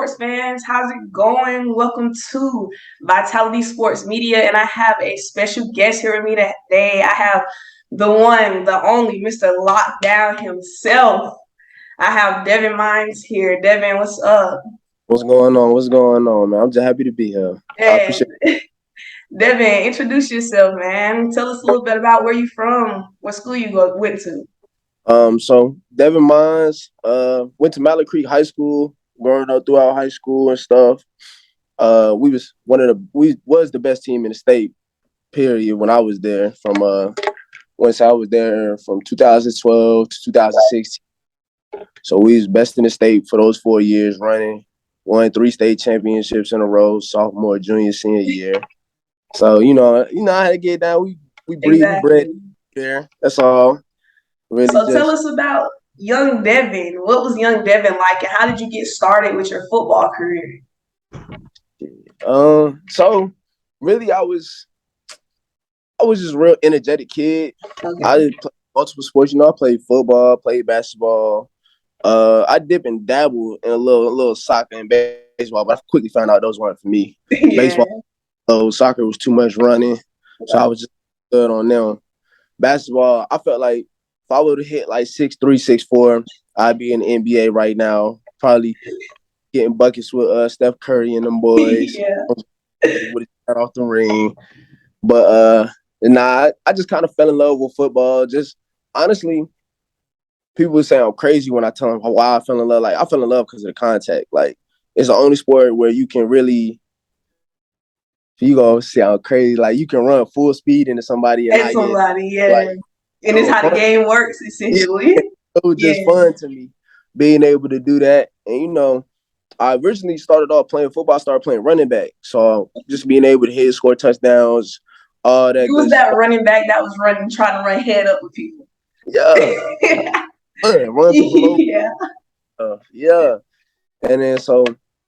sports fans? How's it going? Welcome to Vitality Sports Media, and I have a special guest here with me today. I have the one, the only, Mr. Lockdown himself. I have Devin Mines here. Devin, what's up? What's going on? What's going on, man? I'm just happy to be here. I And appreciate Devin, introduce yourself, man. Tell us a little bit about where you from, what school you went to. it. So Devin Mines, went to Mallet Creek High School, growing up throughout high school and stuff. We was the best team in the state, period, when I was there. Once I was there from 2012 to 2016. So we was best in the state for those 4 years running. Won 3 state championships in a row, sophomore, junior, senior year. So how to get down. We breathe, we bread Exactly. there. That's all. Really So tell just us about young Devin. What was young Devin like, and how did you get started with your football career? so really I was just a real energetic kid. I Okay. did play multiple sports. I played football, played basketball. I dip and dabble in a little soccer and baseball, but I quickly found out those weren't for me. Baseball, Yeah. soccer was too much running, so I was just good on them. Basketball, I felt like if I would have hit like 6'3", 6'4", I'd be in the NBA right now. Probably getting buckets with Steph Curry and them boys. Yeah. Would have got off the ring. But I just kind of fell in love with football. Just honestly, people say I'm crazy when I tell them why I fell in love. Like I fell in love because of the contact. Like it's the only sport where you can really, you gonna sound crazy. Like you can run full speed into somebody and And not get somebody, yeah. like And it's so how the fun. game works, Yeah, essentially. it was Yeah. just fun to me being able to do that. And I originally started off playing football. I started playing running back, so just being able to hit, score touchdowns, all that You was good that stuff. running back that was running, trying to run head up with people. Yeah, run people over. Yeah. Yeah. And then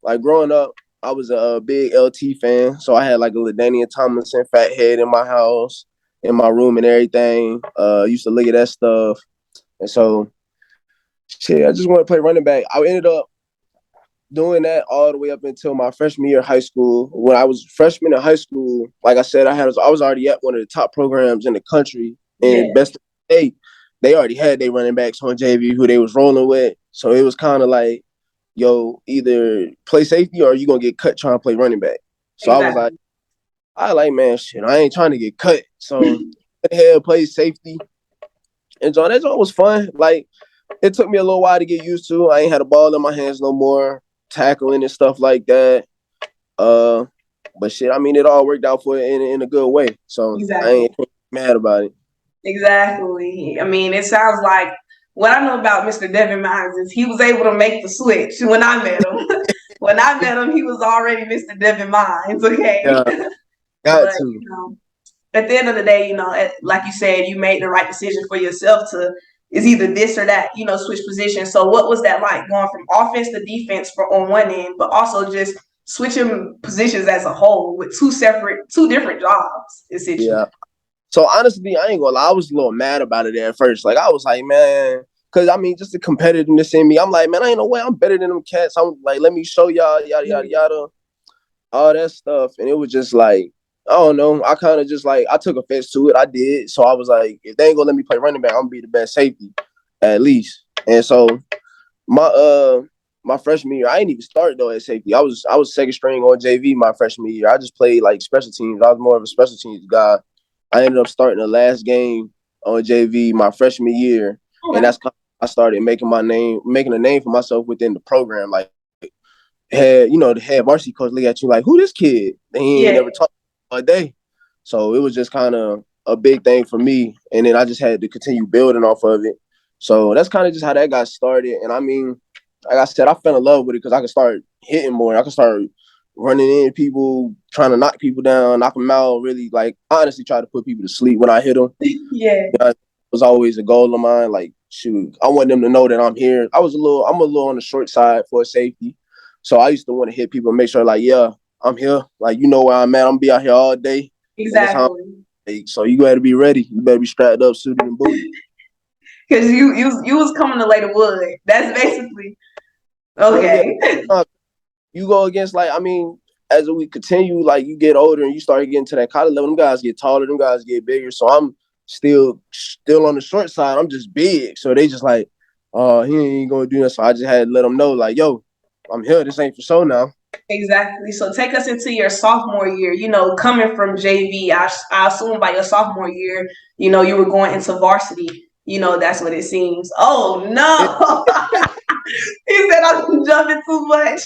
like growing up, I was a big LT fan. So I had like a LaDainian Tomlinson fat head in my house, in my room and everything. Used to look at that stuff. And so shit, I just want to play running back. I ended up doing that all the way up until my freshman year of high school. When I was freshman in high school, like I said, I was already at one of the top programs in the country and Yeah. best in the state. They already had their running backs on JV who they was rolling with. So it was kind of like, yo, either play safety or you gonna get cut trying to play running back. So I was like, Exactly. man, shit, I ain't trying to get cut. So hell, play safety. And so that was fun. Like it took me a little while to get used to. I ain't had a ball in my hands no more, tackling and stuff like that. Uh, but shit, I mean, it all worked out for it in a good way. So I Exactly. ain't mad about it. Exactly. I mean, it sounds like what I know about Mr. Devin Mines is he was able to make the switch when I met him. When I met him, he was already Mr. Devin Mines, okay? Yeah, got But, to. at the end of the day, like you said, you made the right decision for yourself to is either this or that, switch positions. So what was that like going from offense to defense for on one end, but also just switching positions as a whole with two different jobs, essentially. Yeah. So honestly, I ain't gonna lie, I was a little mad about it at first. Like I was like, man, because I mean, just the competitiveness in me. I'm like, man, I ain't no way I'm better than them cats. I'm like, let me show y'all, yada yada yada, all that stuff. And it was just like, I don't know. I kind of just like I took offense to it. I did. So I was like, if they ain't gonna let me play running back, I'm gonna be the best safety, at least. And so my my freshman year, I didn't even start though at safety. I was second string on JV my freshman year. I just played like special teams. I was more of a special teams guy. I ended up starting the last game on JV my freshman year, and Okay. that's kind of, I started making a name for myself within the program. Like the head varsity coach look at you like, who this kid? And he ain't Yeah, never talked all day, so it was just kind of a big thing for me. And then I just had to continue building off of it. So that's kind of just how that got started. And I mean, like I said, I fell in love with it because I could start hitting more. I could start running in people, trying to knock people down, knock them out. Really, like honestly, try to put people to sleep when I hit them. yeah, It was always a goal of mine. Like, shoot, I want them to know that I'm here. I'm a little on the short side for safety, so I used to want to hit people and make sure, like, yeah, I'm here. Like, you know where I'm at. I'm gonna be out here all day, and that's how. exactly. So you got to be ready. You better be strapped up, suited and booted. Because you was coming to lay the wood. That's basically Oh yeah. okay. you go against like I mean, as we continue, like you get older and you start getting to that college level, them guys get taller, them guys get bigger. So I'm still on the short side. I'm just big. So they just like, oh, he ain't gonna do that. So I just had to let them know, like, yo, I'm here. This ain't for show now. Exactly. So take us into your sophomore year. Coming from JV, I assume by your sophomore year, you were going into varsity. That's what it seems. Oh no. He said I'm jumping too much.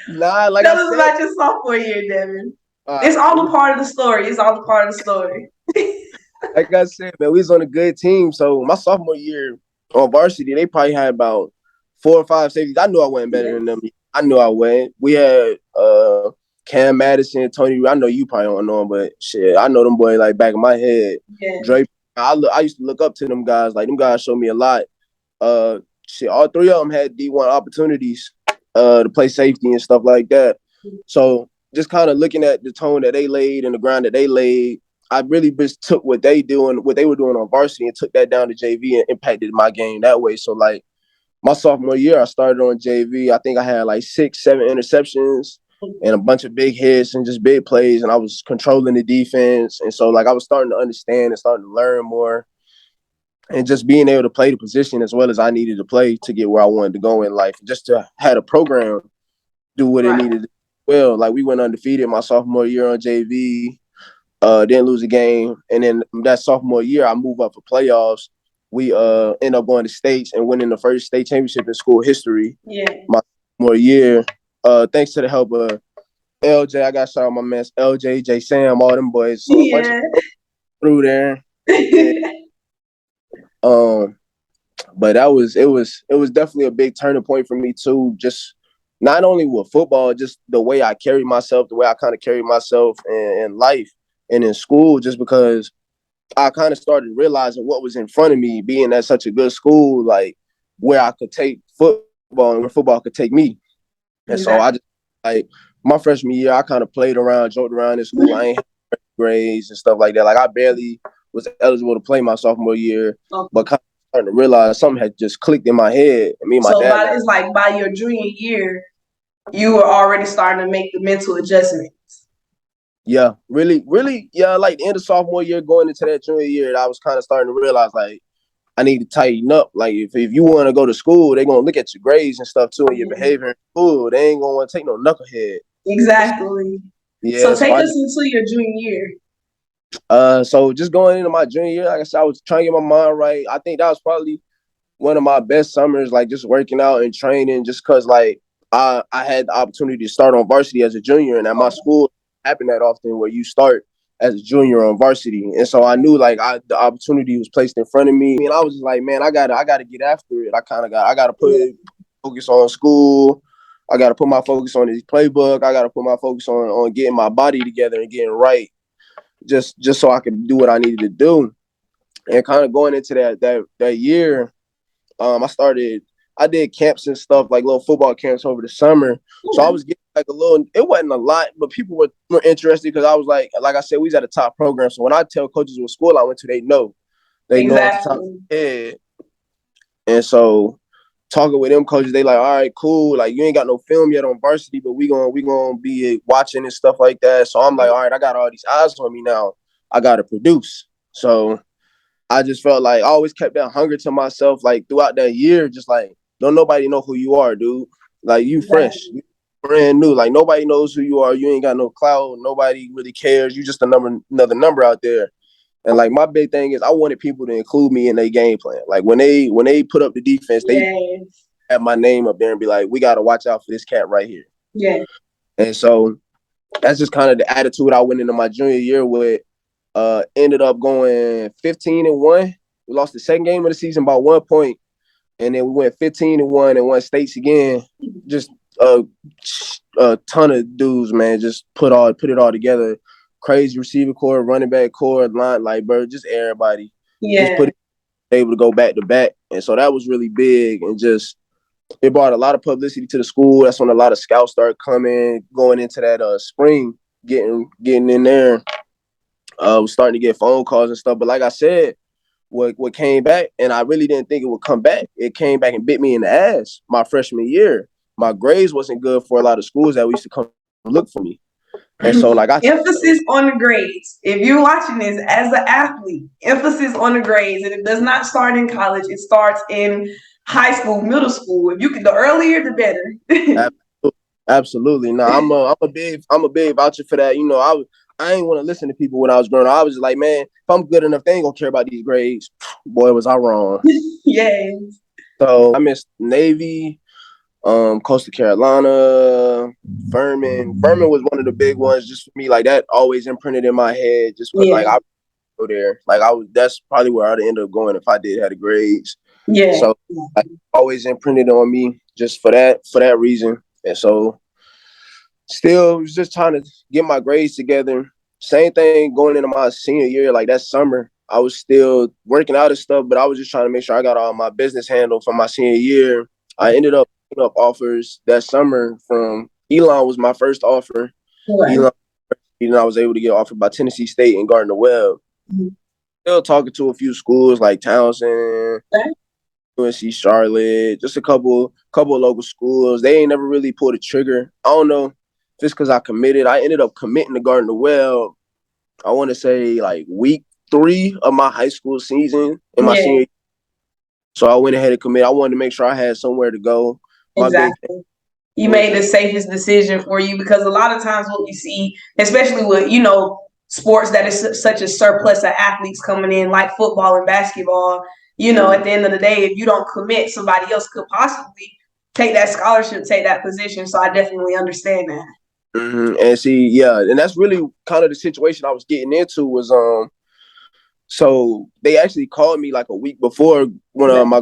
Nah, like I Tell us said, about your sophomore year, Devin. all It's right. all a part of the story. It's all a part of the story. Like I said, man, we was on a good team. So my sophomore year on varsity, they probably had about 4 or 5 safeties. I knew I wasn't better than them. I knew I wasn't. We had Cam Madison, Tony. I know you probably don't know him, but shit, I know them boys like back in my head. Yeah. Drake. I used to look up to them guys. Like them guys showed me a lot. Shit, all three of them had D1 opportunities to play safety and stuff like that. So just kind of looking at the tone that they laid and the ground that they laid, I really just took what they were doing on varsity and took that down to JV and impacted my game that way. So like my sophomore year, I started on JV. I think I had like 6, 7 interceptions and a bunch of big hits and just big plays, and I was controlling the defense. And so like I was starting to understand and starting to learn more and just being able to play the position as well as I needed to play to get where I wanted to go in life. Just to had a program do what it Right. needed to. Well, like we went undefeated my sophomore year on JV. Didn't lose a game, and then that sophomore year, I moved up for playoffs. We end up going to states and winning the first state championship in school history. Yeah. My sophomore year, thanks to the help of LJ, I got to shout out my man LJ, J Sam, all them boys. So a bunch of Yeah. through there, and um, but it was definitely a big turning point for me too. Just not only with football, just the way I carry myself, the way I kind of carry myself in life and in school, just because I kind of started realizing what was in front of me, being at such a good school, like where I could take football and where football could take me. And so I just Exactly. like my freshman year, I kind of played around, joked around in school. I ain't had grades and stuff like that. Like I barely was eligible to play my sophomore year, but Okay. kind of starting to realize something had just clicked in my head. And me and my So dad, it's like by your junior year, you were already starting to make the mental adjustment. yeah, really, really, yeah, like the end of sophomore year, going into that junior year, I was kind of starting to realize like I need to tighten up. Like if you want to go to school, they're gonna look at your grades and stuff too and your Yeah. behavior in school. They ain't gonna want to take no knucklehead. Exactly. So Yeah, so take I us into your junior year. so just going into my junior year, like I said, I was trying to get my mind right. I think that was probably one of my best summers, like just working out and training, just cause like I had the opportunity to start on varsity as a junior, and at my Okay. school happened that often where you start as a junior on varsity, and so I knew like the opportunity was placed in front of me, and I was just like, man, I gotta get after it. I gotta Yeah. put focus on school. I gotta put my focus on this playbook. I gotta put my focus on getting my body together and getting right, just so I could do what I needed to do. And kind of going into that year, I did camps and stuff, like little football camps over the summer. So I Okay. was getting like a little, it wasn't a lot, but people were interested because I was like I said, we was at a top program. So when I tell coaches what school I went to, they know off the top of Exactly. their head. And so talking with them coaches, they like, all right, cool. Like you ain't got no film yet on varsity, but we gonna be watching and stuff like that. So I'm like, all right, I got all these eyes on me now. I gotta produce. So I just felt like I always kept that hunger to myself, like throughout that year, just like don't nobody know who you are, dude. Like you fresh, Exactly. you brand new. Like nobody knows who you are. You ain't got no clout. Nobody really cares. You just another number out there. And like my big thing is I wanted people to include me in their game plan. Like when they put up the defense, they Yes. have my name up there and be like, we got to watch out for this cat right here. Yeah. And so that's just kind of the attitude I went into my junior year with. Ended up going 15-1. We lost the second game of the season by 1 point, and then we went 15-1 and won states again. Just a ton of dudes, man. Just put it all together. Crazy receiver core, running back core, line like bro, just everybody. Just Yeah. put it able to go back to back, and so that was really big, and just it brought a lot of publicity to the school. That's when a lot of scouts started coming, going into that spring, getting in there. Was starting to get phone calls and stuff. But like I said, what came back, and I really didn't think it would come back. It came back and bit me in the ass my freshman year. my grades wasn't good for a lot of schools that used to come look for me. And so like emphasis on the grades. If you're watching this as an athlete, emphasis on the grades, and it does not start in college. It starts in high school, middle school. If you can, the earlier the better. absolutely. No, I'm a big voucher for that. You know, I ain't want to listen to people when I was growing up. I was just like, man, if I'm good enough, they ain't gonna care about these grades. Boy, was I wrong. Yes. So I missed Navy, Coastal Carolina, Furman. Furman was one of the big ones just for me. Like that always imprinted in my head just because Yeah. like I go there. Like I was that's probably where I'd end up going if I did have the grades. Yeah. So like, always imprinted on me just for that reason. And so still was just trying to get my grades together. Same thing going into my senior year, like that summer. I was still working out and stuff, but I was just trying to make sure I got all my business handled for my senior year. I ended up picking up offers that summer from Elon was my first offer. Right. Elon, I was able to get offered by Tennessee State and Gardner Webb. Mm-hmm. Still talking to a few schools like Townsend, okay. UNC Charlotte, just a couple of local schools. They ain't never really pulled a trigger. I don't know. Just because I committed. I ended up committing to Gardner Webb, I want to say like week 3 of my high school season in my senior year. So I went ahead and committed. I wanted to make sure I had somewhere to go. Exactly. You made the safest decision for you because a lot of times what we see, especially with, sports that is such a surplus of athletes coming in like football and basketball, at the end of the day, if you don't commit, somebody else could possibly take that scholarship, take that position. So I definitely understand that. Mm-hmm. And see, yeah, and that's really kind of the situation I was getting into was so they actually called me like a week before when my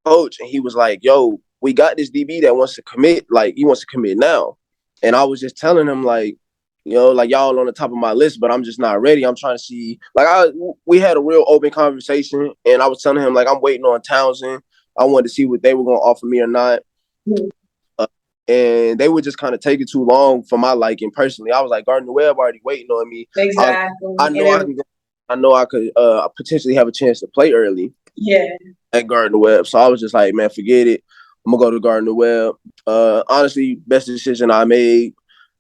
coach, and he was like, "Yo, we got this DB that wants to commit, like he wants to commit now," and I was just telling him like, like y'all on the top of my list, but I'm just not ready. I'm trying to see, we had a real open conversation, and I was telling him like I'm waiting on Townsend. I wanted to see what they were going to offer me or not. Mm-hmm. And they would just kind of take it too long for my liking personally. I was like, Gardner Webb already waiting on me. Exactly. I know I can go. I know I could potentially have a chance to play early. Yeah. At Gardner Webb. So I was just like, man, forget it. I'm gonna go to Gardner Webb. Honestly, best decision I made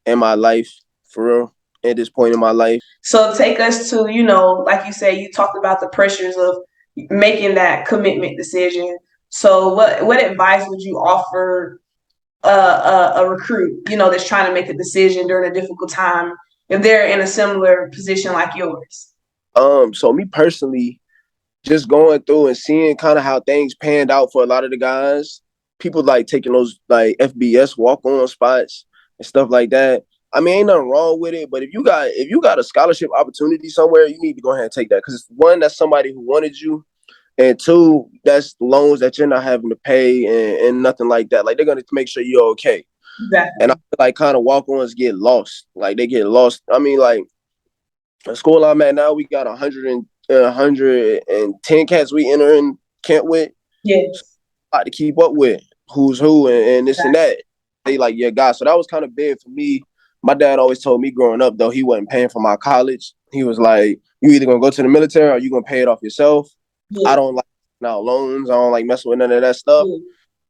in my life, for real, at this point in my life. So take us to, like you said, you talked about the pressures of making that commitment decision. So what advice would you offer a recruit, that's trying to make a decision during a difficult time if they're in a similar position like yours? So me personally, just going through and seeing kind of how things panned out for a lot of the guys, people like taking those like FBS walk-on spots and stuff like that. I mean, ain't nothing wrong with it, but if you got a scholarship opportunity somewhere, you need to go ahead and take that because one, that's somebody who wanted you, and two, that's loans that you're not having to pay and nothing like that. Like they're gonna make sure you're okay. Exactly. And I feel like kind of walk-ons get lost. Like they get lost. I mean, like the school I'm at now, we got 110 cats we enter in camp with. Yes. So a lot to keep up with. Who's who and this and that. They like, yeah, guys. So that was kind of big for me. My dad always told me growing up, though, he wasn't paying for my college. He was like, you either going to go to the military or you going to pay it off yourself. Yeah. I don't like loans. I don't like messing with none of that stuff. Yeah.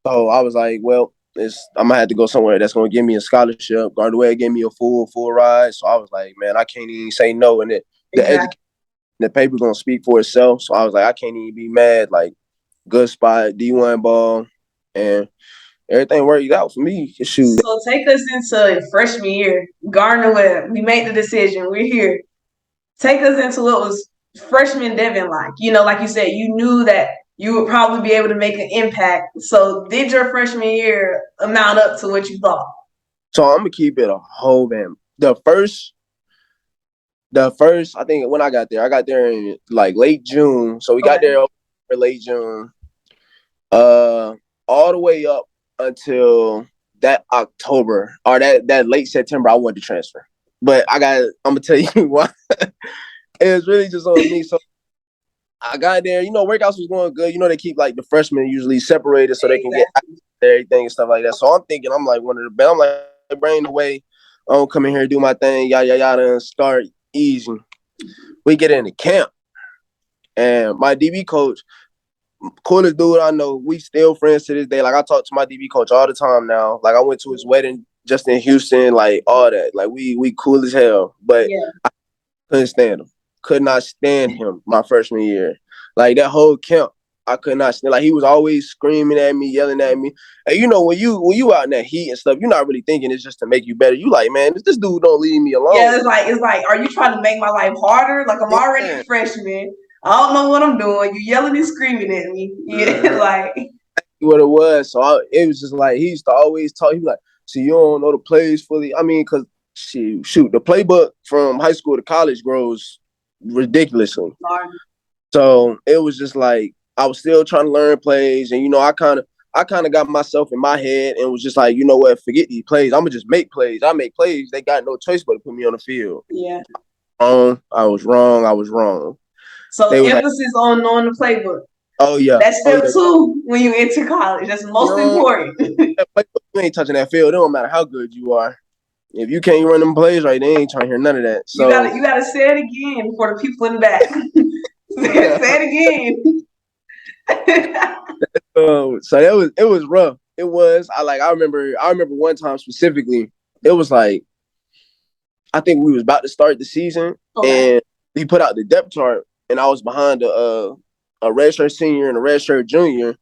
So I was like, well, I'm going to have to go somewhere that's going to give me a scholarship. Gardner Webb gave me a full ride. So I was like, man, I can't even say no. And the paper going to speak for itself. So I was like, I can't even be mad. Like, good spot, D1 ball, and everything worked out for me. Shoot. So take us into freshman year, Gardner Webb. We made the decision. We're here. Take us into what was freshman Devin like. Like you said, you knew that you would probably be able to make an impact. So did your freshman year amount up to what you thought? So I'm gonna keep it a whole man. The first, I think when I got there in like late June. So we got there late June. All the way up until that October or that late September, I wanted to transfer. But I'm gonna tell you why. It was really just on me. So I got there, workouts was going good. They keep like the freshmen usually separated so they can get everything and stuff like that. So I'm thinking I'm like one of the best. I'm like brain away. I don't come in here and do my thing, yada yada, and start easy. We get into camp, and my DB coach, coolest dude I know. We still friends to this day. Like I talk to my DB coach all the time now. Like I went to his wedding just in Houston. Like all that. Like we cool as hell. But Yeah. I couldn't stand him. Could not stand him my freshman year. Like that whole camp, I could not stand. Like he was always screaming at me, yelling at me. And you know when you out in that heat and stuff, you're not really thinking it's just to make you better. You like, man, this dude don't leave me Yeah, alone. it's like, are you trying to make my life harder? Like I'm already a Yeah. freshman. I don't know what I'm doing. You yelling and screaming at me. Yeah, Mm-hmm. like What it was. So it was just like he used to always talk. He was like, "So you don't know the plays fully." I mean, because shoot, the playbook from high school to college grows ridiculously. So it was just like I was still trying to learn plays, and I kind of got myself in my head and was just like, you know what, forget these plays. I'm gonna just make plays. I make plays. They got no choice but to put me on the field. yeah. I was wrong. I was wrong. So They was like, emphasis on knowing the playbook. oh yeah, That's oh step yeah. two when you enter college. That's the You most don't important. that playbook, you ain't touching that field. It don't matter how good you are. If you can't run them plays right, they ain't trying to hear none of that. You gotta So you gotta say it again for the people in the back. yeah, Say it again. so it was rough. It was. I remember one time specifically. It was like I think we was about to start the season, Okay. and he put out the depth chart, and I was behind a redshirt senior and a redshirt junior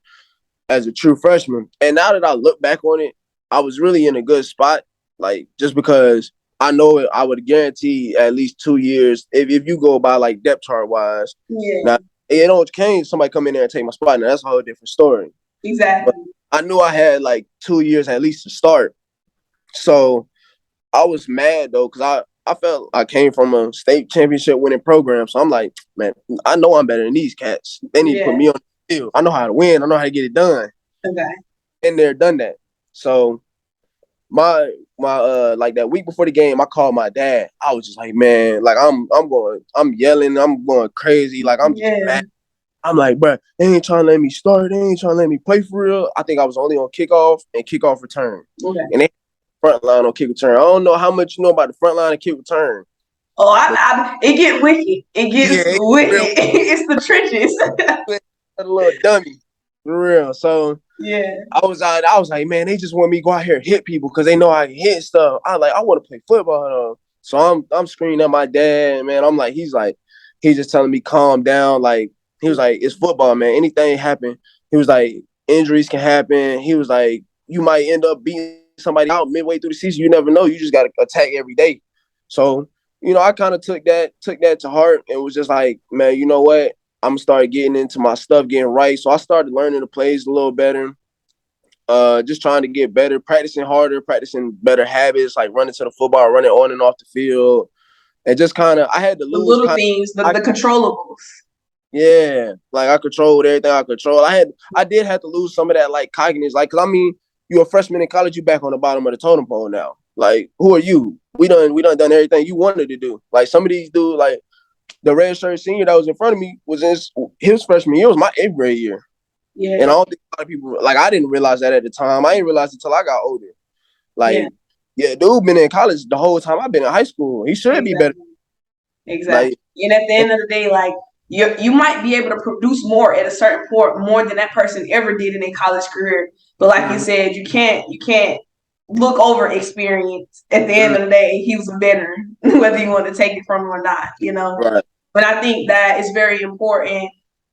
as a true freshman. And now that I look back on it, I was really in a good spot, like just because I know I would guarantee at least 2 years if you go by like depth chart wise. Yeah. Now it don't change. Somebody come in there and take my spot. Now that's a whole different story. But Exactly. I knew I had like 2 years at least to start. So I was mad though because I felt I came from a state championship winning program. So I'm like, man, I know I'm better than these cats. They need to put Yeah. me on the field. I know how to win. I know how to get it done. Okay. Been there, done that. So my like that week before the game, I called my dad. I was just like, man, like I'm yelling, I'm going crazy, like I'm just Yeah. mad. I'm like, bro, they ain't trying to let me start. They ain't trying to let me play for real. I think I was only on kickoff and kickoff return. Okay. And they front line on kick return. I don't know how much you know about the front line and kick return. Oh, But it get wicked. It yeah, gets it's real wicked. It's the trenches. a little dummy. For real. So Yeah. I was like, man, they just want me to go out here and hit people because they know I can hit stuff. I want to play football though. So I'm screaming at my dad, man. I'm like, he's just telling me calm down. Like he was like, it's football, man. Anything happen. He was like, injuries can happen. He was like, you might end up beating somebody out midway through the season. You never know. You just gotta attack every day. So, I kind of took that to heart and was just like, man, you know what? I'm gonna start getting into my stuff, getting right. So I started learning the plays a little better. Just trying to get better, practicing harder, practicing better habits, like running to the football, running on and off the field, and just kind of I had to The lose little kind things, of the controllables. yeah, like I controlled everything I control. I did have to lose some of that like cockiness, like because I mean you're a freshman in college, you back on the bottom of the totem pole now. Like who are you? We done everything you wanted to do. Like some of these dudes, like the red shirt senior that was in front of me was in his freshman year, was my 8th grade year. And I Yeah. don't think a lot of people like I didn't realize that at the time. I didn't realize it until I got older. Yeah. Like, yeah, dude been in college the whole time I've been in high school. He should be better. Exactly. Exactly. Like, And at the end of the day, like you might be able to produce more at a certain point, more than that person ever did in a college career. But like you mm, said, you can't look over experience. At the end mm, of the day, he was a veteran, whether you want to take it from him or not. right, But I think that it's very important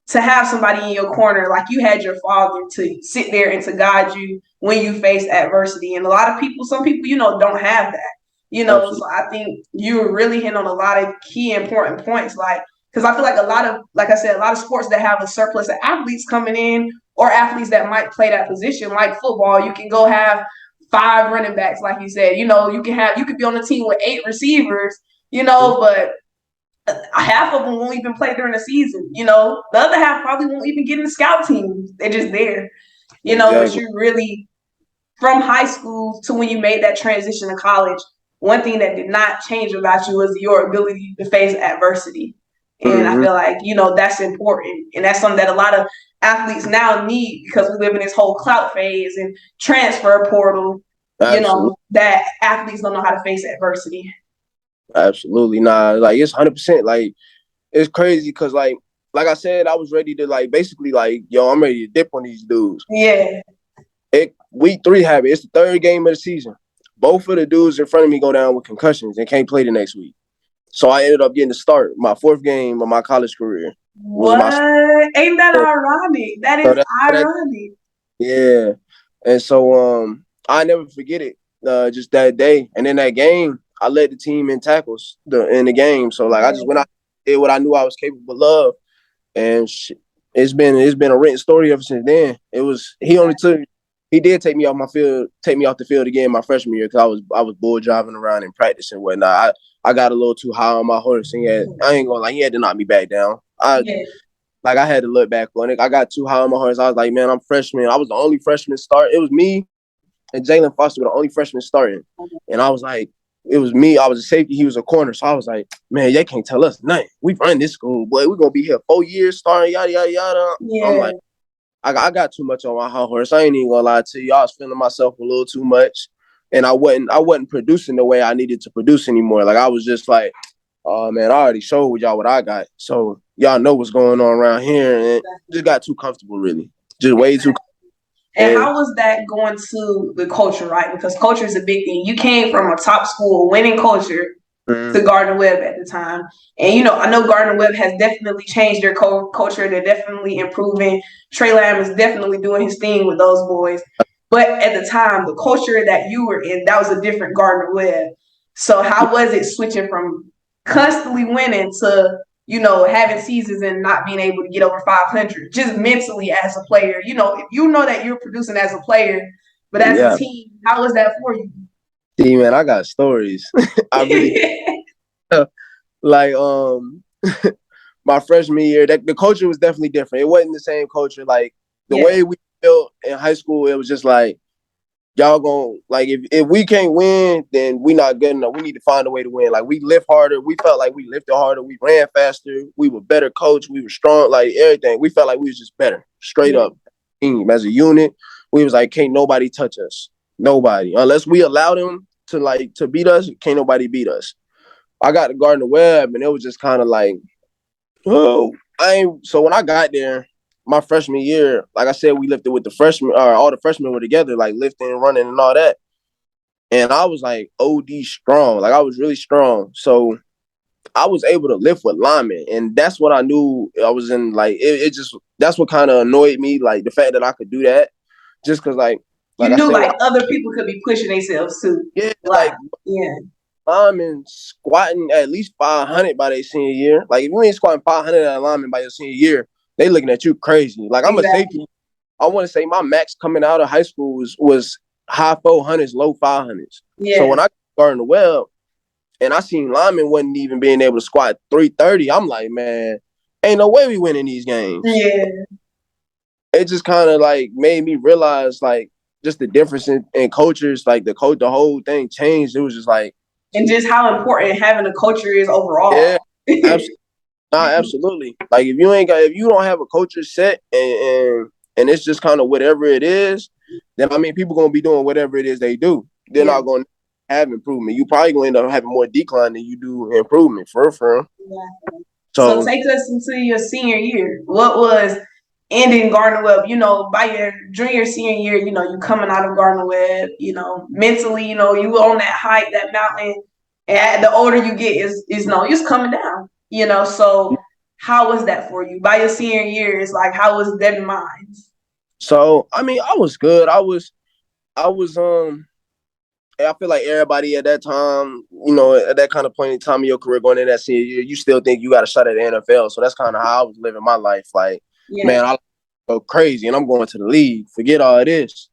to have somebody in your corner, like you had your father, to sit there and to guide you when you face adversity. And a lot of people, some people, don't have that. absolutely, So I think you were really hitting on a lot of key important points, like because I feel like a lot of, like I said, a lot of sports that have a surplus of athletes coming in or athletes that might play that position, like football, you can go have 5 running backs, like you said. You could be on a team with 8 receivers, mm, but half of them won't even play during the season. The other half probably won't even get in the scout teams. They're just there. But exactly, you really, from high school to when you made that transition to college, one thing that did not change about you was your ability to face adversity. And I mm-hmm, feel like, that's important. And that's something that a lot of athletes now need because we live in this whole clout phase and transfer portal, absolutely, that athletes don't know how to face adversity. absolutely. Nah, like it's 100%. Like it's crazy because like like I said, I was ready to like basically like, yo, I'm ready to dip on these dudes. Yeah. Week 3 happened. It's the 3rd game of the season. Both of the dudes in front of me go down with concussions and can't play the next week. So I ended up getting to start my 4th game of my college career. Was What? my Ain't that ironic? That so is ironic. yeah. And so I never forget it. Just that day. And then that game, I led the team in tackles in the game. So like I just went out, did what I knew I was capable of. And it's been a written story ever since then. He did take me off the field again my freshman year because I was bull driving around in practice and whatnot. I got a little too high on my horse and I ain't gonna lie, he had to knock me back down. Yeah. Like I had to look back on it. I got too high on my horse. I was like, man, I'm freshman. I was the only freshman start. It was me and Jalen Foster were the only freshmen starting. And I was like, it was me. I was a safety. He was a corner. So I was like, man, they can't tell us nothing. We run this school, boy. We're going to be here 4 years starting, yada, yada, yada. I'm Yeah. like, I got too much on my high horse. I ain't even going to lie to you. I was feeling myself a little too much. And I wasn't producing the way I needed to produce anymore. Like, I was just like, oh, man, I already showed y'all what I got. So y'all know what's going on around here. And just got too comfortable, really. Just way too comfortable. And how was that going to the culture, right? Because culture is a big thing. You came from a top school, winning culture, to Gardner Webb at the time. And, I know Gardner Webb has definitely changed their culture. They're definitely improving. Trey Lamb is definitely doing his thing with those boys. But at the time, the culture that you were in, that was a different Gardner Webb. So how was it switching from constantly winning to having seasons and not being able to get over 500, just mentally as a player? If you know that you're producing as a player, but as a team, how was that for you? See, man, I got stories. I really like my freshman year. That the culture was definitely different. It wasn't the same culture. Like the way we felt in high school, it was just like y'all gonna like if we can't win, then we not good enough. We need to find a way to win. Like we lift harder. We felt like we lifted harder. We ran faster. We were better coached. We were strong. Like everything. We felt like we was just better. Straight up team as a unit. We was like, can't nobody touch us. Nobody. Unless we allow them to beat us, can't nobody beat us. I got to Gardner Webb and it was just kind of like, oh, so when I got there, my freshman year, like I said, we lifted with the freshmen, or all the freshmen were together, like lifting and running and all that. And I was like OD strong. Like I was really strong. So I was able to lift with linemen. And that's what I knew I was in. Like it just, that's what kind of annoyed me. Like the fact that I could do that just because you I knew said, like other people could be pushing themselves too. yeah, like yeah. Linemen squatting at least 500 by their senior year. Like if you ain't squatting 500 at a lineman by your senior year, they looking at you crazy. Like I'm a safety. I want to say my max coming out of high school was high 400s, low 500s. Yeah. So when I started the Web and I seen linemen wasn't even being able to squat 330, I'm like, man, ain't no way we winning these games. Yeah. It just kind of like made me realize like just the difference in cultures, like the whole thing changed. It was just like, and just how important having a culture is overall. Yeah, absolutely. Like if you don't have a culture set and it's just kind of whatever it is, then I mean people gonna be doing whatever it is they do. They're not gonna have improvement. You probably gonna end up having more decline than you do improvement for real. Yeah. So take us into your senior year. What was ending Gardner Webb? By your junior, senior year, you coming out of Gardner Webb, mentally, you were on that height, that mountain. And the older you get, is it's coming down. So how was that for you? By your senior year, it's like, how was Devin Mines? So I mean, I was good. I feel like everybody at that time, at that kind of point in time in your career going in that senior year, you still think you got a shot at the NFL. So that's kind of how I was living my life. Like, man, I go crazy and I'm going to the league. Forget all of this.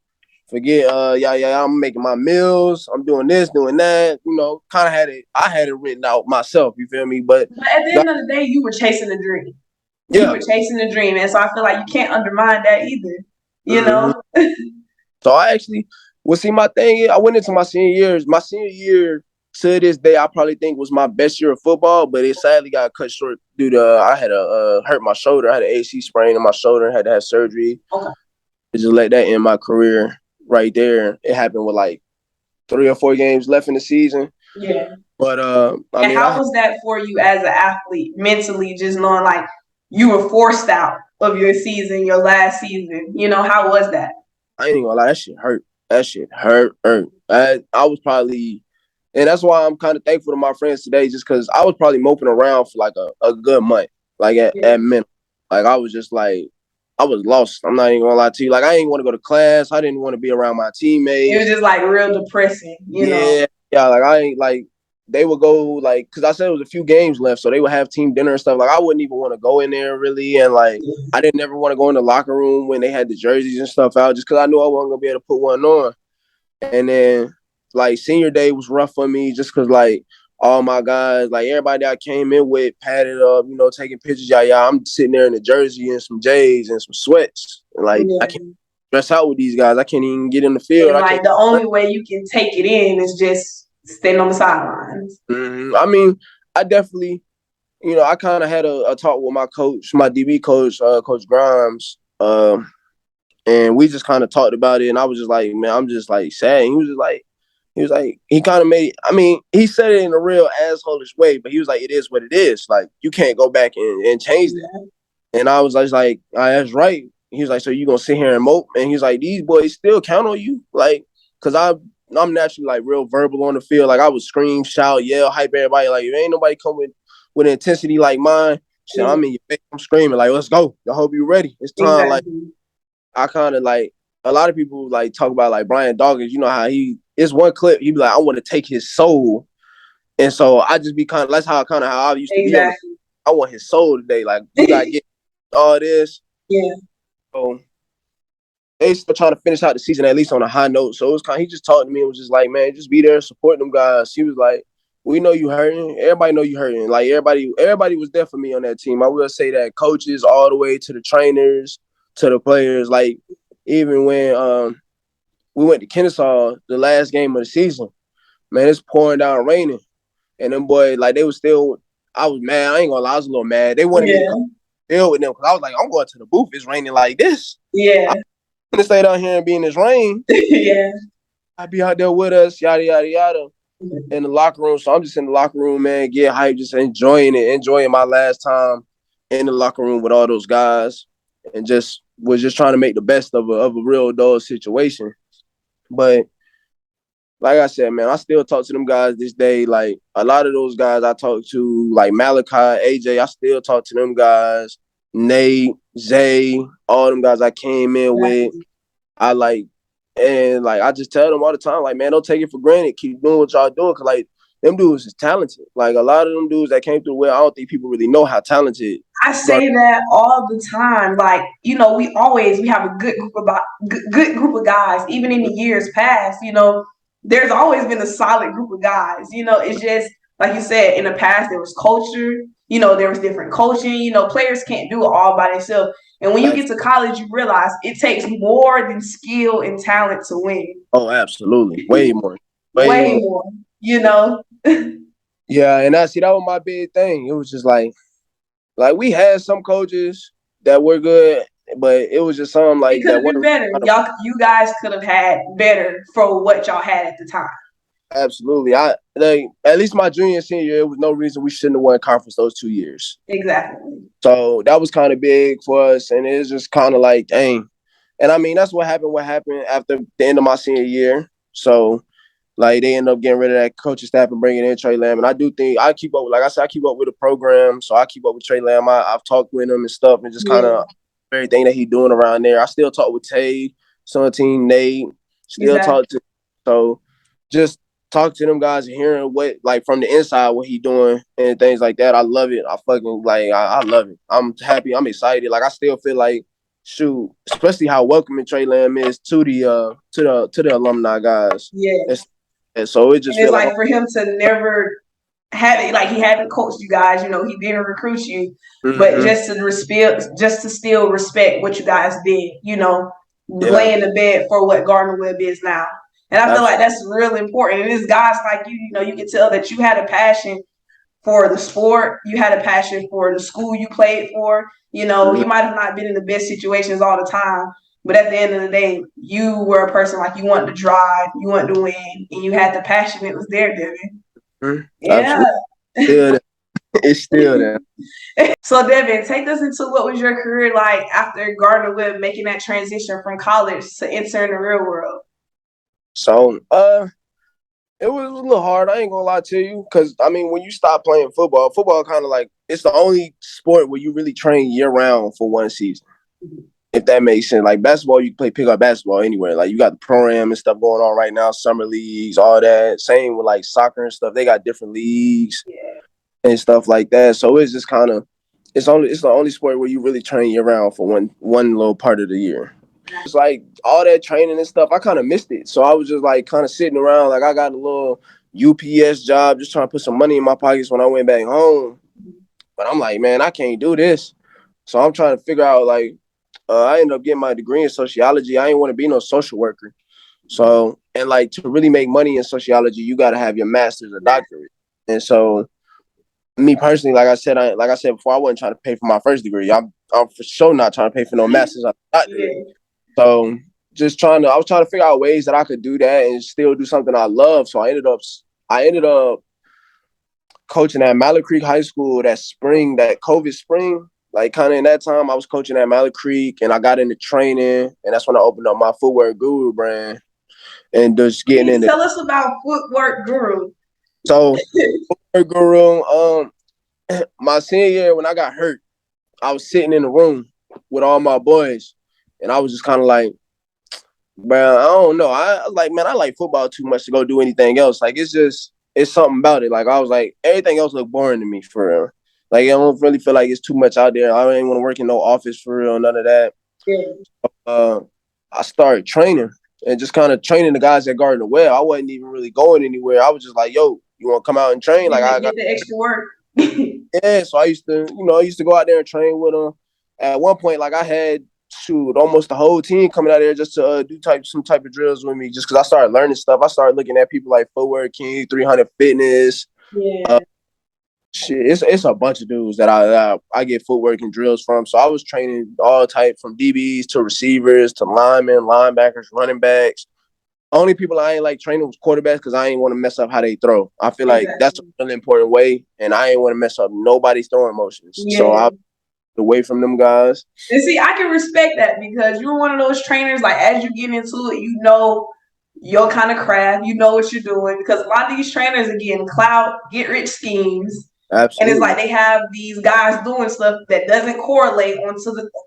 Forget, I'm making my meals. I'm doing this, doing that. Kind of I had it written out myself. You feel me? But at the end of the day, you were chasing a dream. Yeah. You were chasing a dream. And so I feel like you can't undermine that either, you know? So I actually, see, my thing is, I went into my senior years. My senior year, to this day, I probably think was my best year of football, but it sadly got cut short due to I had hurt my shoulder. I had an AC sprain in my shoulder and had to have surgery. Okay. It just let that end my career right there. It happened with like 3 or 4 games left in the season. Yeah. But how was that for you as an athlete, mentally, just knowing like you were forced out of your season, your last season. How was that? I ain't even gonna lie, that shit hurt. That shit hurt. I was probably, and that's why I'm kind of thankful to my friends today, just because I was probably moping around for like a good month, like at Yeah. minimum. Like I was just like, I was lost. I'm not even gonna lie to you. Like I didn't want to go to class. I didn't want to be around my It was teammates. just like real depressing. Yeah. Like I ain't like they would go like because I said it was a few games left, so they would have team dinner and stuff. Like I wouldn't even want to go in there really, and like I didn't ever want to go in the locker room when they had the jerseys and stuff out, just because I knew I wasn't gonna be able to put one on. And then like senior day was rough for me, just because like all my guys, like everybody that I came in with, padded up, taking pictures. Yeah. I'm sitting there in a jersey and some J's and some sweats, and like I can't Yeah. dress out with these guys. I can't even get in the field. And I can't. like the only way you can take it in is just standing on the sidelines. I mean, I definitely, I kind of had a talk with my coach, my DB coach, Coach Grimes, and we just kind of talked about it. And I was just like, man, I'm just like sad. He kind of made. I mean, he said it in a real assholish way, but he was like, it is what it is. Like you can't go back and change that. Yeah. And I was like, that's right. He was like, so you gonna sit here and mope? And he's like, these boys still count on you, like, cause I'm naturally like real verbal on the field. Like I would scream, shout, yell, hype everybody. Like if ain't nobody coming with intensity like mine, so Yeah. I'm in your face, I'm screaming like, let's go. I hope you're ready. It's time. Like Exactly. I kind of like a lot of people like talk about like Brian Dawkins. You know how it's one clip he be like, I want to take his soul, and so I just be kind of that's how I used to be on the. Exactly. I want his soul today. Like you gotta get all this. Yeah. So they still trying to finish out the season at least on a high note. So it was kind of, he just talked to me and was just like, man, just be there, support them guys. He was like, we know you hurting. Everybody know you hurting. Like everybody was there for me on that team. I will say that coaches all the way to the trainers, to the players. Like even when we went to Kennesaw the last game of the season, man, it's pouring down raining. And them boys, like they was still, I was mad. I ain't gonna lie, I was a little mad. They wanted me to come Yeah. deal with them because I was like, I'm going to the booth. It's raining like this. Yeah. To stay down here and be in this rain. Yeah. I'd be out there with us, yada yada yada, in the locker room. So I'm just in the locker room, man, get hyped, just enjoying it, enjoying my last time in the locker room with all those guys, and was just trying to make the best of a real dull situation. But like I said, man, I still talk to them guys this day. Like a lot of those guys I talk to, like Malachi, AJ, I still talk to them guys. Nate, Zay, all them guys I came in with. I like, and like I just tell them all the time, like, man, don't take it for granted. Keep doing what y'all doing, cause like them dudes is talented. Like a lot of them dudes that came through well, I don't think people really know how talented. I say that all the time. Like, we have a good group of guys. Even in the years past, there's always been a solid group of guys. It's just like you said, in the past there was culture. There was different coaching. Players can't do it all by themselves. And when you get to college, you realize it takes more than skill and talent to win. Oh, absolutely, way more, way Way more. more. You know. Yeah, and I see that was my big thing. It was just like we had some coaches that were good, but it was just some It like could that have been weren't better. You guys could have had better for what y'all had at the time. absolutely. I like at least my junior and senior year, there was no reason we shouldn't have won conference those 2 years. Exactly. So that was kind of big for us, and it's just kind of like, dang. And I mean, that's what happened. What happened after the end of my senior year? So like they end up getting rid of that coaching staff and bringing in Trey Lamb. And I do think I keep up. Like I said, I keep up with the program, so I keep up with Trey Lamb. I've talked with him and stuff, and just kind Yeah. of everything that he's doing around there. I still talk with Tay, Team Nate. Still Exactly. talk to. So just talk to them guys and hearing what like from the inside what he doing and things like that. I love it. I fucking like I love it. I'm happy. I'm excited. Like I still feel like shoot, especially how welcoming Trey Lamb is to the alumni guys. Yeah. And so it And just it's feel like like for him to never have it, like he hadn't coached you guys, he didn't recruit you, but mm-hmm. just to still respect what you guys did, Yeah, laying the bed for what Gardner Webb is now. And I feel like absolutely. that's really important. And it's guys like you can tell that you had a passion for the sport, you had a passion for the school you played for. Mm-hmm. You might have not been in the best situations all the time, but at the end of the day, you were a person like you wanted to drive, you wanted to win, and you had the passion. It was there, Devin. Mm-hmm. Yeah. Absolutely. Yeah. It's still there. So Devin, take us into what was your career like after Gardner Webb making that transition from college to entering the real world? So, it was a little hard. I ain't gonna lie to you, because I mean, when you stop playing football, football kind of like it's the only sport where you really train year round for one season. If that makes sense. Like basketball, you can play pickup basketball anywhere. Like you got the program and stuff going on right now, summer leagues, all that. Same with like soccer and stuff. They got different leagues Yeah. and stuff like that. So it's just kind of it's the only sport where you really train year round for one little part of the year. It's like all that training and stuff. I kind of missed it, so I was just like kind of sitting around. Like I got a little UPS job, just trying to put some money in my pockets when I went back home. But I'm like, man, I can't do this. So I'm trying to figure out like I ended up getting my degree in sociology. I didn't want to be no social worker. So, and like to really make money in sociology, you got to have your master's or doctorate. And so, me personally, like I said before, I wasn't trying to pay for my first degree. I'm for sure not trying to pay for no master's or doctorate. Yeah. So, I was trying to figure out ways that I could do that and still do something I love. So I ended up coaching at Mallard Creek High School that COVID spring. Like kind of in that time, I was coaching at Mallard Creek, and I got into training, and that's when I opened up my Footwear Guru brand, and just getting Please into. tell us about Footwork Guru. So, Footwear Guru, my senior year when I got hurt, I was sitting in the room with all my boys, and I was just kind of like, man, I don't know. I like football too much to go do anything else. Like it's something about it. Like I was like, everything else looked boring to me for real. Like I don't really feel like it's too much out there. I don't even want to work in no office for real, none of that. Yeah. Uh, I started training and just kind of training the guys at Gardner Webb. I wasn't even really going anywhere. I was just like, yo, you want to come out and train? Like I Get got the extra work. yeah. So I used to go out there and train with them. At one point, like I had almost the whole team coming out there just to do some type of drills with me, just because I started learning stuff. I started looking at people like Footwear King, 300 Fitness. Yeah. Shit, it's a bunch of dudes that I get footwork and drills from. So I was training all type from DBs to receivers to linemen, linebackers, running backs. Only people I ain't like training was quarterbacks because I ain't want to mess up how they throw. I feel like that's a Exactly. really important way, and I ain't want to mess up nobody's throwing motions. So Yeah. I away from them guys. And see, I can respect that because you're one of those trainers, like, as you get into it, you know your kind of craft, you know what you're doing. Because a lot of these trainers are getting clout, get rich schemes. And it's like Absolutely. they have these guys doing stuff that doesn't correlate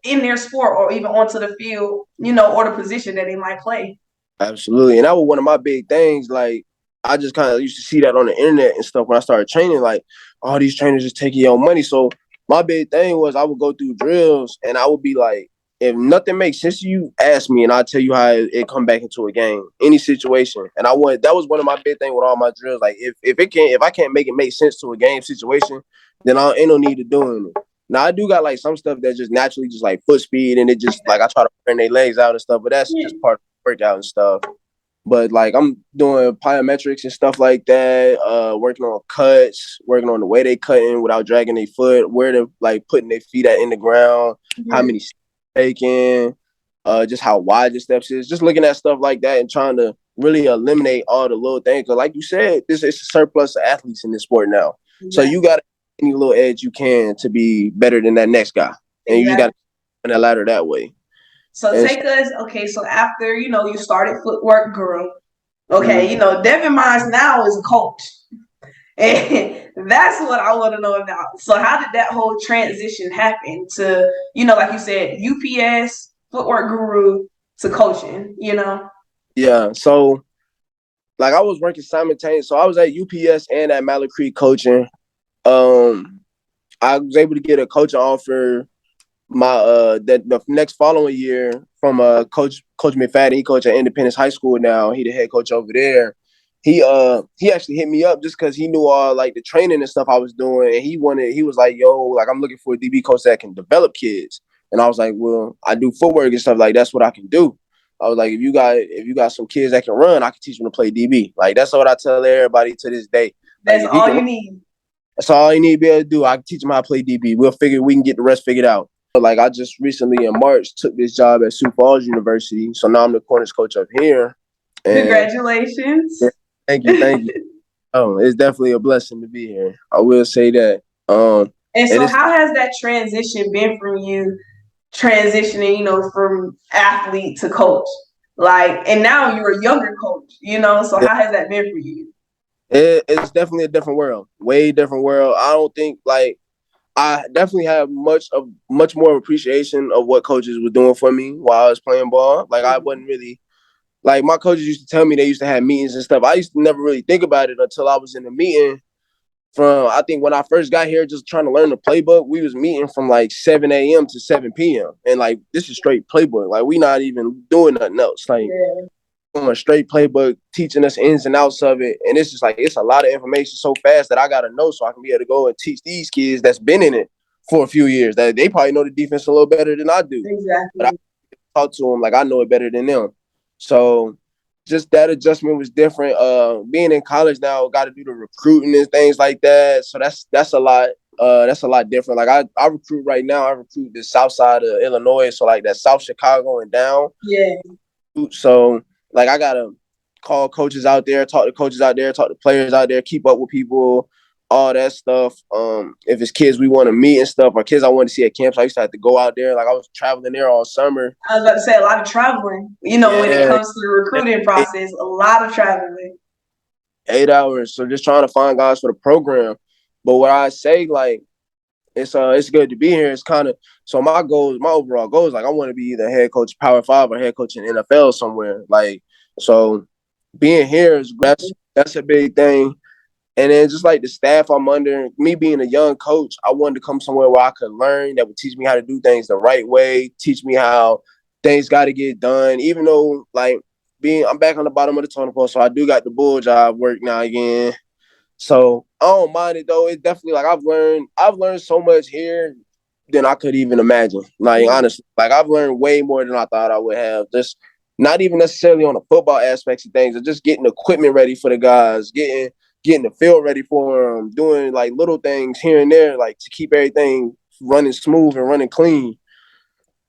in their sport or even onto the field, or the position that they might play. Absolutely. And that was one of my big things. Like, I just kind of used to see that on the internet and stuff when I started training. Like, all these trainers just taking your money. So, my big thing was I would go through drills and I would be like, if nothing makes sense to you, ask me and I'll tell you how it come back into a game, any situation. And that was one of my big thing with all my drills. Like, if I can't make it make sense to a game situation, then I ain't no need to doing it. Now I do got like some stuff that just naturally just like foot speed and it just like I try to burn their legs out and stuff, but that's just part of the workout and stuff. But like I'm doing plyometrics and stuff like that, working on cuts, working on the way they cutting without dragging their foot, where to like putting their feet at in the ground, how many steps taking, just how wide the steps is, just looking at stuff like that and trying to really eliminate all the little things. Cause like you said, this is a surplus of athletes in this sport now. So you got any little edge you can to be better than that next guy. And you just got to run that ladder that way. So And take us, okay, so after, you started Footwork Guru, okay, Devin Mines now is a coach. And that's what I want to know about. So how did that whole transition happen to, like you said, UPS, Footwork Guru to coaching? yeah, so like I was working simultaneously. So I was at UPS and at Mallard Creek coaching. I was able to get a coaching offer the next following year from Coach McFadden. He coach at Independence High School now. He the head coach over there. He actually hit me up just because he knew all like the training and stuff I was doing, and he was like, yo, like I'm looking for a DB coach that can develop kids. And I was like, well, I do footwork and stuff, like that's what I can do. I was like, if you got some kids that can run, I can teach them to play DB. Like that's what I tell everybody to this day. Like That's if he all can, you need. that's all you need to be able to do. I can teach them how to play DB. We can get the rest figured out. Like I just recently in March took this job at Sioux Falls University, so now I'm the corners coach up here. And Congratulations. yeah, thank you. Oh, it's definitely a blessing to be here. I will say that. And And so, it's how has that transition been from you transitioning, from athlete to coach? Like, and now you're a younger coach, so how has that been for you? it's definitely a different world, way different world. I don't think like I definitely have much more appreciation of what coaches were doing for me while I was playing ball. Like I wasn't really like my coaches used to tell me they used to have meetings and stuff. I used to never really think about it until I was in a meeting from I think when I first got here, just trying to learn the playbook. We was meeting from like 7 a.m. to 7 p.m. and like this is straight playbook. Like we not even doing nothing else. Like Yeah, on a straight playbook, teaching us ins and outs of it. And it's just like it's a lot of information so fast that I gotta know so I can be able to go and teach these kids that's been in it for a few years. That they probably know the defense a little better than I do. But I exactly. talk to them like I know it better than them. So just that adjustment was different. Being in college now, got to do the recruiting and things like that. So that's a lot. That's a lot different. Like I recruit right now. I recruit the south side of Illinois, so like that South Chicago and down. Yeah. So like I gotta call coaches out there, talk to coaches out there, talk to players out there, keep up with people, all that stuff. If it's kids we want to meet and stuff, or kids I want to see at camps, I used to have to go out there. Like I was traveling there all summer. I was about to say a lot of traveling, when it Yeah, comes to the recruiting eight, process, a lot of traveling. 8 hours. So just trying to find guys for the program. But what I say, like, it's good to be here. It's kind of so my overall goal is like I want to be either head coach Power Five or head coach in NFL somewhere. Like so, being here is that's a big thing. And then just like the staff I'm under, me being a young coach, I wanted to come somewhere where I could learn that would teach me how to do things the right way, teach me how things got to get done. Even though like I'm back on the bottom of the totem pole, so I do got the bull job work now again. So I don't mind it though. It's definitely like I've learned so much here than I could even imagine. Like honestly, like I've learned way more than I thought I would have. Just not even necessarily on the football aspects of things, but just getting equipment ready for the guys, getting the field ready for them, doing like little things here and there, like to keep everything running smooth and running clean.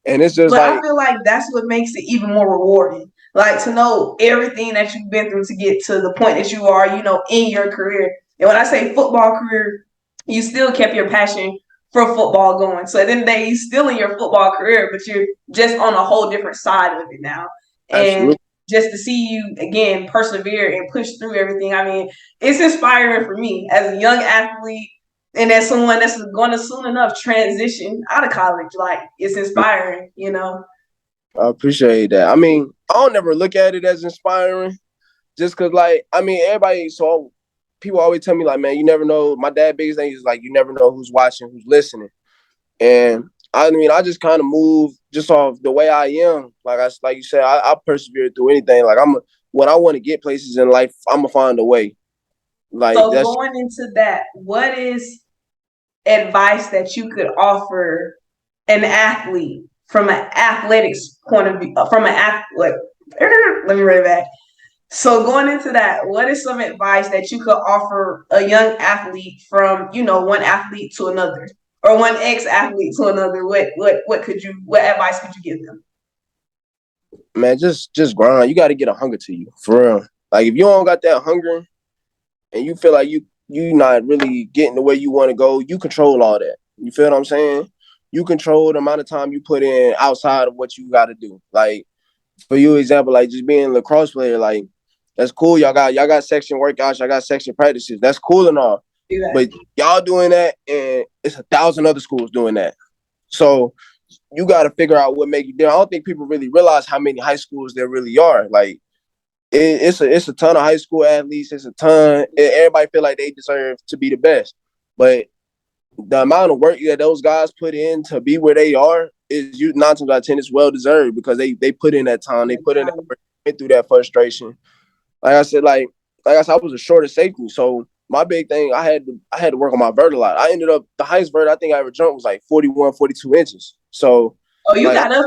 And it's just But I like feel like that's what makes it even more rewarding. Like to know everything that you've been through to get to the point that you are, in your career. And when I say football career, you still kept your passion for football going. So at the end of the day, you're still in your football career, but you're just on a whole different side of it now. And absolutely, just to see you again persevere and push through everything, I mean, it's inspiring for me as a young athlete and as someone that's going to soon enough transition out of college. Like it's inspiring. I appreciate that. I mean, I don't never look at it as inspiring, just cause like I mean everybody. So people always tell me like, man, you never know. My dad biggest thing is like you never know who's watching, who's listening, and I mean I just kind of move just off the way I am. Like you said, I persevere through anything. Like when I want to get places in life, I'm gonna find a way. Like So that's going into that, what is advice that you could offer an athlete from an athletics point of view, from an athlete? Let me read it back. So going into that, what is some advice that you could offer a young athlete from, one athlete to another or one ex-athlete to another? What advice could you give them? man, just grind. You got to get a hunger to you for real. Like if you don't got that hunger and you feel like you not really getting the way you want to go, you control all that. You feel what I'm saying? You control the amount of time you put in outside of what you got to do. Like for you, example, like just being a lacrosse player, like that's cool. Y'all got section workouts, y'all got section practices. That's cool and all, but Exactly. y'all doing that, and it's 1,000 other schools doing that. So you got to figure out what make you different. I don't think people really realize how many high schools there really are. Like it's a ton of high school athletes. It's a ton. Everybody feel like they deserve to be the best, but the amount of work that those guys put in to be where they are is you 9 times out of 10 is well deserved because they put in that time, they put in that work, went through that frustration. Like I said, I was a shorter safety, so my big thing I had to work on my vert a lot. I ended up the highest vert I think I ever jumped was like 41, 42 inches. So Oh, you like got up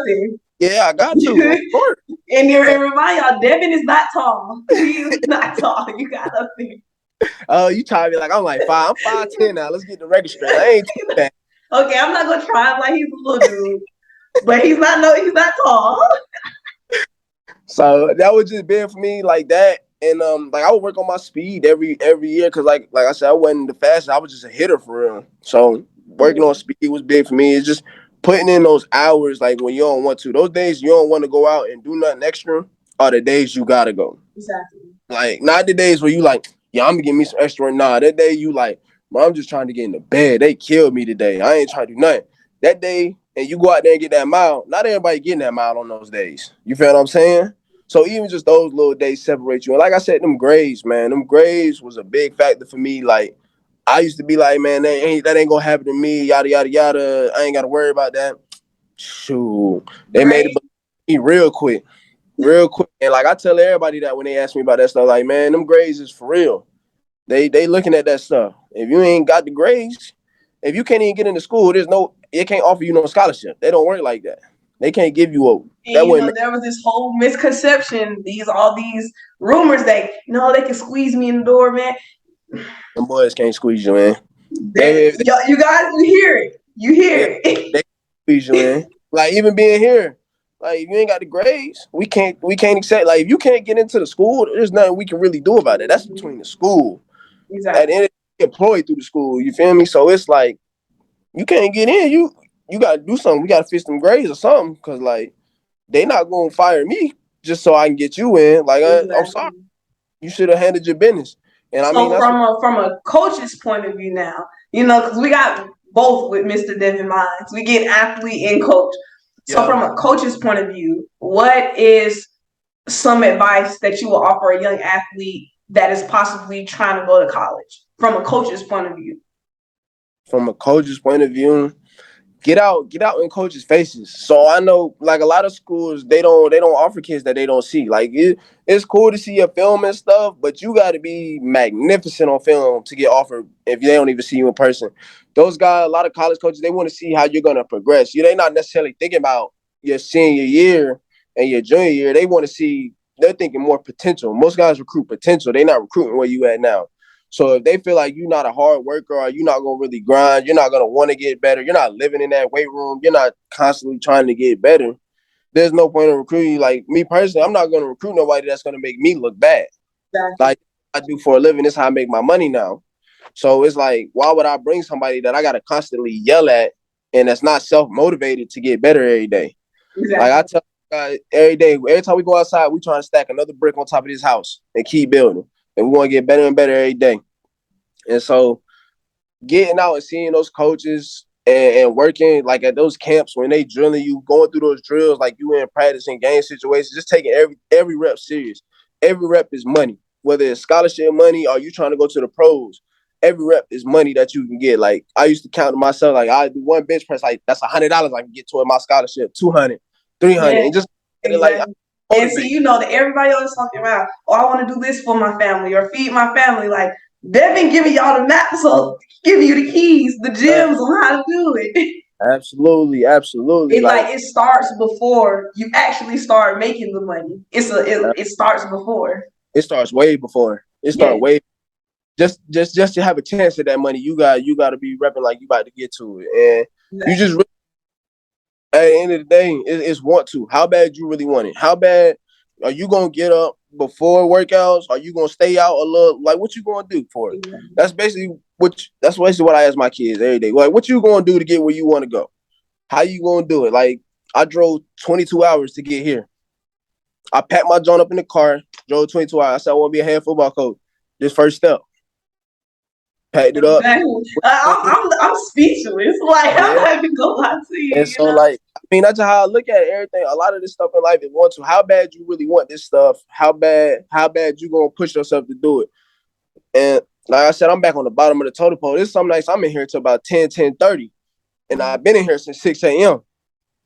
yeah, I got to. there. Of course. And remind y'all, Devin is not tall. He is not tall. You got up there. You try to be like I'm like 5'10" now. Let's get the record straight. I ain't too bad. Okay, I'm not gonna try him like he's a little dude, but he's not tall. So that was just big for me like that. And like I would work on my speed every year because like I said, I wasn't the fastest. I was just a hitter for real. So working on speed was big for me. It's just putting in those hours like when you don't want to. Those days you don't want to go out and do nothing extra are the days you gotta go. Exactly. Like not the days where you like, yeah, I'm gonna give me some extra. Nah, that day you like, "Bro, I'm just trying to get in the bed. They killed me today. I ain't trying to do nothing. That day, and you go out there and get that mile. Not everybody getting that mile on those days. You feel what I'm saying? So even just those little days separate you. And like I said, them grades, man, them grades was a big factor for me. Like I used to be like, man, that ain't gonna happen to me. Yada yada yada. I ain't gotta worry about that. Shoot, they made it Great. me real quick. And like I tell everybody that when they ask me about that stuff, like, man, them grades is for real. They looking at that stuff. If you ain't got the grades, if you can't even get into school, it can't offer you no scholarship. They don't work like that. They can't give you a And that wouldn't there was this whole misconception, all these rumors that no, they can squeeze me in the door, man. make them boys can't squeeze you in. That, you guys, you hear it. You They, hear it. they squeeze you in. Like even being here, like if you ain't got the grades, we can't accept. Like if you can't get into the school, there's nothing we can really do about it. That's between the school. At the Exactly. end, of the day, employed through the school. You feel me? So it's like you can't get in. You got to do something. We got to fix them grades or something. Cause like they not gonna fire me just so I can get you in. Like I'm sorry, Exactly. you should have handled your business. And I mean So that's what, from a coach's point of view now, because we got both with Mr. Devin Mines. We get athlete and coach. So yeah. from a coach's point of view, what is some advice that you will offer a young athlete that is possibly trying to go to college from a coach's point of view? From a coach's point of view, get out in coaches' faces. So I know like a lot of schools they don't offer kids that they don't see. Like it's cool to see your film and stuff, but you got to be magnificent on film to get offered if they don't even see you in person. Those guys, a lot of college coaches, they want to see how you're gonna progress. They not necessarily thinking about your senior year and your junior year. They want to see. They're thinking more potential. Most guys recruit potential. They're not recruiting where you at now. So if they feel like you're not a hard worker or you're not gonna really grind, you're not gonna want to get better, you're not living in that weight room, you're not constantly trying to get better, there's no point in recruiting you. Like me personally, I'm not gonna recruit nobody that's gonna make me look bad. Exactly. Like I do for a living, this is how I make my money now. So it's like, why would I bring somebody that I gotta constantly yell at and that's not self-motivated to get better every day? Like I Exactly. tell every day, every time we go outside, we trying to stack another brick on top of this house and keep building. And we want to get better and better every day. And so getting out and seeing those coaches and working like at those camps when they drilling you, going through those drills like you in practice and game situations, just taking every rep serious. Every rep is money, whether it's scholarship money or you trying to go to the pros. Every rep is money that you can get. Like I used to count to myself, like I do one bench press, like that's $100 I can get toward my scholarship, 200, 300, Yeah. and just like I'm Exactly. And see, motivated. that everybody else talking about, oh, I want to do this for my family or feed my family. Like, they've been giving y'all the map, so give you the keys, the gems on how to do it. Absolutely, absolutely. Like It starts before you actually start making the money. It starts before. it starts way before. It Yeah, starts way just to have a chance at that money, you got to be repping like you about to get to it, and you exactly. just at the end of the day, it's want to. How bad you really want it? How bad are you gonna get up before workouts? Are you gonna stay out a little? Like what you gonna do for it? Exactly. That's basically what I ask my kids every day. Like what you gonna do to get where you want to go? How you gonna do it? Like I drove 22 hours to get here. I packed my joint up in the car, drove 22 hours. I said I want to be a head football coach. This first step, packed it up. Exactly. I'm speechless. Like, I'm Yeah. not even gonna lie to And you. so, like, I mean, that's how I look at everything. A lot of this stuff in life is want to. How bad you really want this stuff? How bad you gonna push yourself to do it? And like I said, I'm back on the bottom of the totem pole. There's some nights I'm in here till about 10:30, and I've been in here since 6 a.m.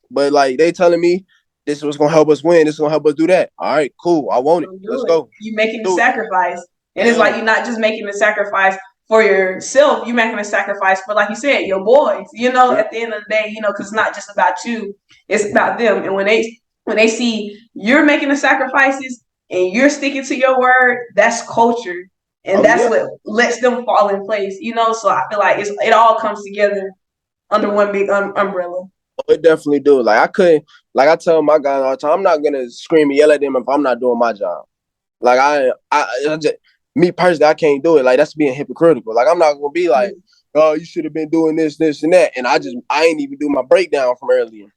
But like they telling me this is what's gonna help us win. This is gonna help us do that. All right, cool. I want it. Don't Let's do it. go. You making the Do it. sacrifice, and it's like Yeah. you're not just making the sacrifice for yourself. You're making a sacrifice for, like you said, your boys. At the end of the day, because it's not just about you; it's about them. And when they see you're making the sacrifices and you're sticking to your word, that's culture, and Oh that's yeah. what lets them fall in place. So I feel like it all comes together under one big umbrella. Oh, it definitely do. Like I couldn't. Like I tell my guys all the time, I'm not gonna scream and yell at them if I'm not doing my job. Like I just, me personally, I can't do it. Like that's being hypocritical. Like I'm not gonna be like, oh, you should have been doing this, this, and that. And I ain't even do my breakdown from earlier.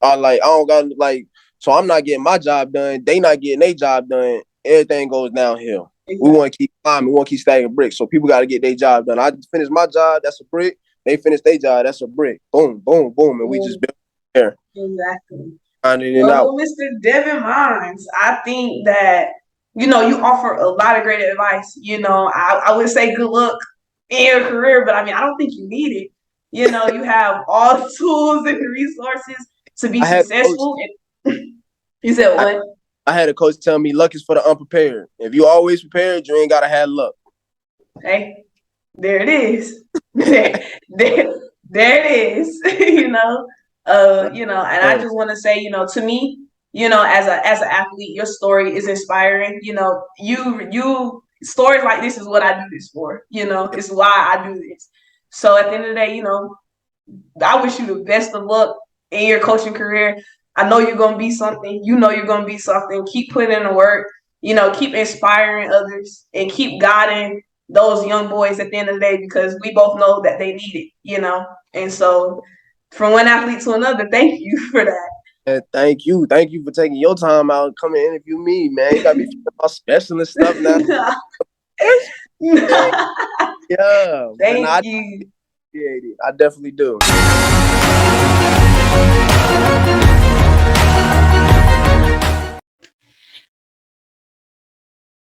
Like I don't got like, so I'm not getting my job done. They not getting their job done. Everything goes downhill. Exactly. We want to keep climbing. We want to keep stacking bricks. So people got to get their job done. I just finished my job. That's a brick. They finished their job. That's a brick. Boom, boom, boom, and we just built there. Exactly. Finding it out. Well, Mr. Devin Mines, I think that you offer a lot of great advice. I would say good luck in your career, but I mean, I don't think you need it. You have all the tools and the resources to be successful. You said what? I had a coach tell me luck is for the unprepared. If you always prepared, you ain't gotta have luck. Hey, there it is. there it is. And I just want to say, to me, as an athlete, your story is inspiring. You stories like this is what I do this for. It's why I do this. So at the end of the day, I wish you the best of luck in your coaching career. I know you're gonna be something. You're gonna be something. Keep putting in the work. Keep inspiring others and keep guiding those young boys at the end of the day, because we both know that they need it. And so from one athlete to another, thank you for that. And thank you for taking your time out and coming to interview me, man. You got me feeling all special and stuff now. Yeah, thank you. I definitely do.